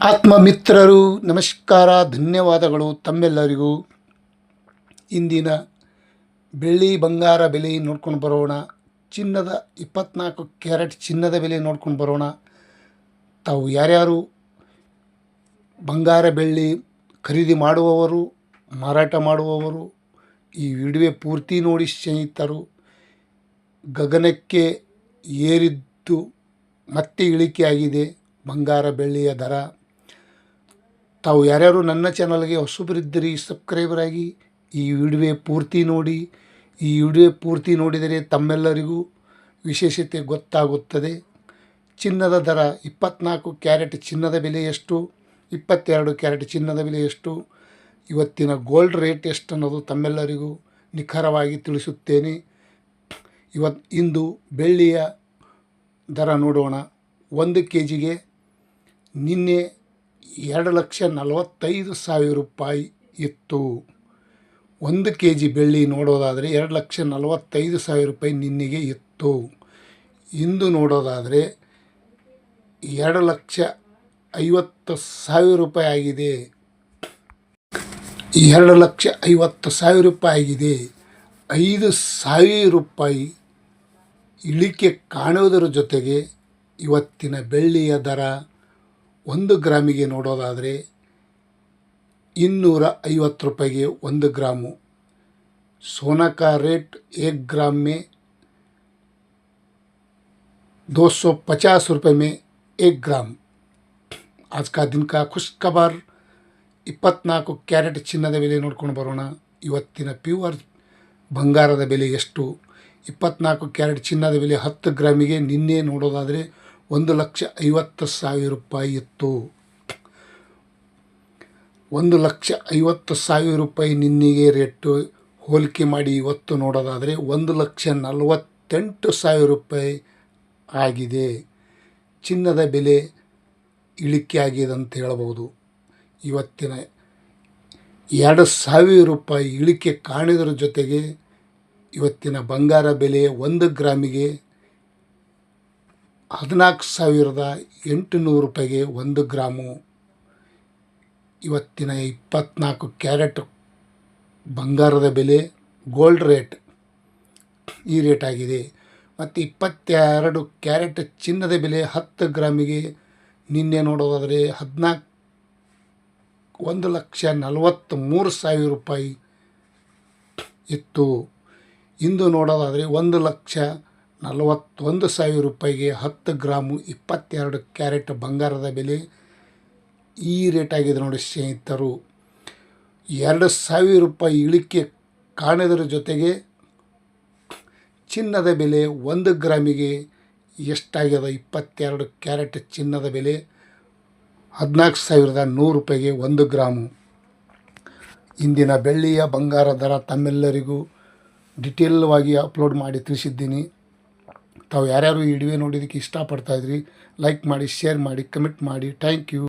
ಆತ್ಮಮಿತ್ರರು ನಮಸ್ಕಾರ, ಧನ್ಯವಾದಗಳು ತಮ್ಮೆಲ್ಲರಿಗೂ. ಇಂದಿನ ಬೆಳ್ಳಿ ಬಂಗಾರ ಬೆಲೆ ನೋಡ್ಕೊಂಡು ಬರೋಣ. ಚಿನ್ನದ 24 ಕ್ಯಾರೆಟ್ ಚಿನ್ನದ ಬೆಲೆ ನೋಡ್ಕೊಂಡು ಬರೋಣ. ತಾವು ಯಾರ್ಯಾರು ಬಂಗಾರ ಬೆಳ್ಳಿ ಖರೀದಿ ಮಾಡುವವರು, ಮಾರಾಟ ಮಾಡುವವರು ಈ ವಿಡಿಯೋ ಪೂರ್ತಿ ನೋಡಿ ಸ್ನೇಹಿತರು. ಗಗನಕ್ಕೆ ಏರಿದ್ದು ಮತ್ತೆ ಇಳಿಕೆಯಾಗಿದೆ ಬಂಗಾರ ಬೆಳ್ಳಿಯ ದರ. ತಾವು ಯಾರ್ಯಾರು ನನ್ನ ಚಾನಲ್ಗೆ ಹೊಸಬರಿದ್ದರೆ ಸಬ್ಸ್ಕ್ರೈಬರ್ ಆಗಿ ಈ ವಿಡಿಯೋ ಪೂರ್ತಿ ನೋಡಿ. ಈ ವಿಡಿಯೋ ಪೂರ್ತಿ ನೋಡಿದರೆ ತಮ್ಮೆಲ್ಲರಿಗೂ ವಿಶೇಷತೆ ಗೊತ್ತಾಗುತ್ತದೆ. ಚಿನ್ನದ ದರ 24 ಕ್ಯಾರೆಟ್ ಚಿನ್ನದ ಬೆಲೆ ಎಷ್ಟು, 22 ಕ್ಯಾರೆಟ್ ಚಿನ್ನದ ಬೆಲೆ ಎಷ್ಟು, ಇವತ್ತಿನ ಗೋಲ್ಡ್ ರೇಟ್ ಎಷ್ಟು ಅನ್ನೋದು ತಮ್ಮೆಲ್ಲರಿಗೂ ನಿಖರವಾಗಿ ತಿಳಿಸುತ್ತೇನೆ. ಇಂದು ಬೆಳ್ಳಿಯ ದರ ನೋಡೋಣ. 1 kgಗೆ ನಿನ್ನೆ 2,45,000 ರೂಪಾಯಿ ಇತ್ತು. 1 kg ಬೆಳ್ಳಿ ನೋಡೋದಾದರೆ 2,45,000 ರೂಪಾಯಿ ನಿನ್ನೆಗೆ ಇತ್ತು. ಇಂದು ನೋಡೋದಾದರೆ 2,50,000 ರೂಪಾಯಿ ಆಗಿದೆ. 2,50,000 ರೂಪಾಯಿ ಆಗಿದೆ. 5,000 ರೂಪಾಯಿ ಇಳಿಕೆ ಕಾಣುವುದರ ಜೊತೆಗೆ ಇವತ್ತಿನ ಬೆಳ್ಳಿಯ ದರ 1 ಗ್ರಾಮಿಗೆ ನೋಡೋದಾದರೆ 250 ರೂಪಾಯಿಗೆ 1 ग्रामು. सोना का रेट 1 ग्राम में 250 रुपये में 1 ग्राम. आज का दिन का खुश खबर. 24 ಕ್ಯಾರೆಟ್ ಚಿನ್ನದ ಬೆಲೆ ನೋಡ್ಕೊಂಡು ಬರೋಣ. ಇವತ್ತಿನ ಪ್ಯೂರ್ ಬಂಗಾರದ ಬೆಲೆ ಎಷ್ಟು? 24 ಕ್ಯಾರೆಟ್ ಚಿನ್ನದ ಬೆಲೆ 10 ಗ್ರಾಮಿಗೆ ನಿನ್ನೆ ನೋಡೋದಾದರೆ 1,50,000 ರೂಪಾಯಿ ಇತ್ತು. 1,50,000 ರೂಪಾಯಿ ನಿನ್ನೆಗೆ ರೇಟು ಹೋಲಿಕೆ ಮಾಡಿ ಇವತ್ತು ನೋಡೋದಾದರೆ 1,48,000 ರೂಪಾಯಿ ಆಗಿದೆ. ಚಿನ್ನದ ಬೆಲೆ ಇಳಿಕೆ ಆಗಿದೆ ಅಂತ ಹೇಳಬಹುದು. ಇವತ್ತಿನ 2,000 ರೂಪಾಯಿ ಇಳಿಕೆ ಕಾಣಿದರ ಜೊತೆಗೆ ಇವತ್ತಿನ ಬಂಗಾರ ಬೆಲೆ 1 ಗ್ರಾಮಿಗೆ 14,800 ರೂಪಾಯಿಗೆ 1 ಗ್ರಾಮು. ಇವತ್ತಿನ 24 ಕ್ಯಾರೆಟ್ ಬಂಗಾರದ ಬೆಲೆ ಗೋಲ್ಡ್ ರೇಟ್ ಈ ರೇಟ್ ಆಗಿದೆ. ಮತ್ತು 22 ಕ್ಯಾರೆಟ್ ಚಿನ್ನದ ಬೆಲೆ 10 ಗ್ರಾಮಿಗೆ ನಿನ್ನೆ ನೋಡೋದಾದರೆ 1,43,000 ರೂಪಾಯಿ ಇತ್ತು. ಇಂದು ನೋಡೋದಾದರೆ 1,41,000 ರೂಪಾಯಿಗೆ 10 ಗ್ರಾಮು 22 ಕ್ಯಾರೆಟ್ ಬಂಗಾರದ ಬೆಲೆ ಈ ರೇಟ್ ಆಗಿದೆ ನೋಡಿ ಸ್ನೇಹಿತರು. 2,000 ರೂಪಾಯಿ ಇಳಿಕೆ ಕಾಣೋದರ ಜೊತೆಗೆ ಚಿನ್ನದ ಬೆಲೆ 1 ಗ್ರಾಮಿಗೆ ಎಷ್ಟಾಗ್ಯದ? 22 ಕ್ಯಾರೆಟ್ ಚಿನ್ನದ ಬೆಲೆ 14,100 ರೂಪಾಯಿಗೆ 1 ಗ್ರಾಮು. ಇಂದಿನ ಬೆಳ್ಳಿಯ ಬಂಗಾರ ದರ ತಮ್ಮೆಲ್ಲರಿಗೂ ಡಿಟೇಲ್ವಾಗಿ ಅಪ್ಲೋಡ್ ಮಾಡಿ ತಿಳಿಸಿದ್ದೀನಿ. ತಾವು ಯಾರ್ಯಾರು ಈ ವಿಡಿಯೋ ನೋಡೋದಕ್ಕೆ ಇಷ್ಟಪಡ್ತಾಯಿದ್ರಿ ಲೈಕ್ ಮಾಡಿ, ಶೇರ್ ಮಾಡಿ, ಕಮೆಂಟ್ ಮಾಡಿ. Thank you.